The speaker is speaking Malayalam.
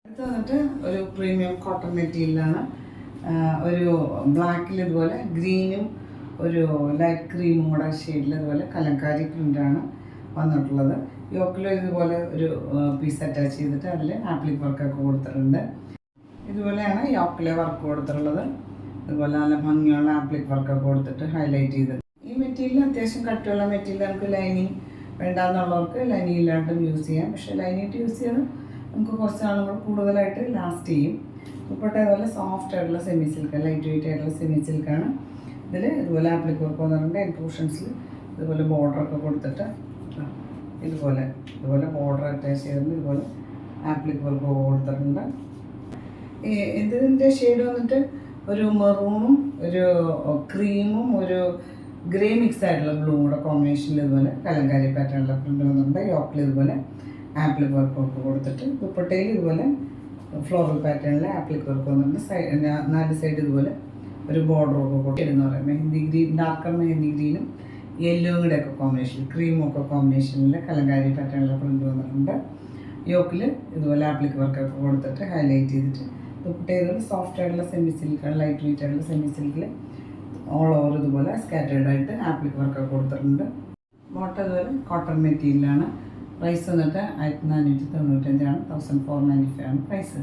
ഇത് വന്നിട്ട് ഒരു പ്രീമിയം കോട്ടൺ മെറ്റീരിയലാണ്. ഒരു ബ്ലാക്കിൽ ഇതുപോലെ ഗ്രീനും ഒരു ലൈറ്റ് ക്രീമും കൂടെ ഷെയ്ഡിൽ ഇതുപോലെ കലങ്കാരി പ്രിൻ്റാണ് വന്നിട്ടുള്ളത്. യോക്കിൽ ഇതുപോലെ ഒരു പീസ് അറ്റാച്ച് ചെയ്തിട്ട് അതിൽ ആപ്ലിക് വർക്കൊക്കെ കൊടുത്തിട്ടുണ്ട്. ഇതുപോലെയാണ് യോക്കിലെ വർക്ക് കൊടുത്തിട്ടുള്ളത്. ഇതുപോലെ നല്ല ഭംഗിയുള്ള ആപ്ലിക് വർക്കൊക്കെ കൊടുത്തിട്ട് ഹൈലൈറ്റ് ചെയ്തിട്ട്. ഈ മെറ്റീരിയൽ അത്യാവശ്യം കട്ടിയുള്ള മെറ്റീരിയൽ. നമുക്ക് ലൈനിങ് വേണ്ടാന്നുള്ളവർക്ക് ലൈനിങ് ഇല്ലാണ്ടും യൂസ് ചെയ്യാം. പക്ഷേ ലൈനിങ് യൂസ് ചെയ്ത് നമുക്ക് കുറച്ച് നാളുകൾ കൂടുതലായിട്ട് ലാസ്റ്റ് ചെയ്യും. ദുപ്പട്ട ഇതുപോലെ സോഫ്റ്റ് ആയിട്ടുള്ള സെമി സിൽക്ക്, ലൈറ്റ് വെയിറ്റ് ആയിട്ടുള്ള സെമി സിൽക്കാണ്. ഇതിൽ ഇതുപോലെ ആപ്ലിക് വർക്ക് വന്നിട്ടുണ്ട്. എൻ പോർഷൻസിൽ ഇതുപോലെ ബോർഡറൊക്കെ കൊടുത്തിട്ട് ഇതുപോലെ ബോർഡർ അറ്റാച്ച് ചെയ്തിട്ടുണ്ട്. ഇതുപോലെ ആപ്ലിക് വർക്ക് കൊടുത്തിട്ടുണ്ട്. ഇതിൻ്റെ ഷെയ്ഡ് വന്നിട്ട് ഒരു മെറൂണും ഒരു ക്രീമും ഒരു ഗ്രേ മിക്സ് ആയിട്ടുള്ള ബ്ലൂ കൂടെ കോമ്പിനേഷനിൽ ഇതുപോലെ കലങ്കാരി പാറ്റേണിലുള്ള പ്രിൻ്റ് വന്നിട്ടുണ്ട്. യോക്കിൽ ഇതുപോലെ ആപ്ലിക് വർക്ക് കൊടുത്തിട്ട് ദുപ്പട്ടയിൽ ഇതുപോലെ ഫ്ലോറൽ പാറ്റേണിൽ ആപ്ലിക് വർക്ക് വന്നിട്ടുണ്ട്. 4 സൈഡ് ഇതുപോലെ ഒരു ബോർഡറൊക്കെ കൊടുത്തിരുന്നു പറയാം. മെഹന്തി ഗ്രീൻ, ഡാർക്കർ മെഹന്തി ഗ്രീനും യെല്ലോയും കൂടെ ഒക്കെ കോമ്പിനേഷൻ, ക്രീമും ഒക്കെ കോമ്പിനേഷനിൽ കലങ്കാരി പാറ്റേണിലെ പ്രിൻ്റ് വന്നിട്ടുണ്ട്. യോക്കിൽ ഇതുപോലെ ആപ്ലിക് വർക്കൊക്കെ കൊടുത്തിട്ട് ഹൈലൈറ്റ് ചെയ്തിട്ട് ദുപ്പട്ട ഇതുപോലെ സോഫ്റ്റ് ആയിട്ടുള്ള സെമി സിൽക്കാണ്, ലൈറ്റ് വെയിറ്റ് ആയിട്ടുള്ള സെമി സിൽക്കിൽ ഓൾ ഓവർ ഇതുപോലെ സ്കാറ്റേർഡ് ആയിട്ട് ആപ്ലിക് വർക്കൊക്കെ കൊടുത്തിട്ടുണ്ട്. ബോട്ടം ഇതുപോലെ കോട്ടൺ മെറ്റീരിയലാണ്. പ്രൈസ് വന്നിട്ട് 1495 ആണ്. 1495 ആണ് പ്രൈസ്.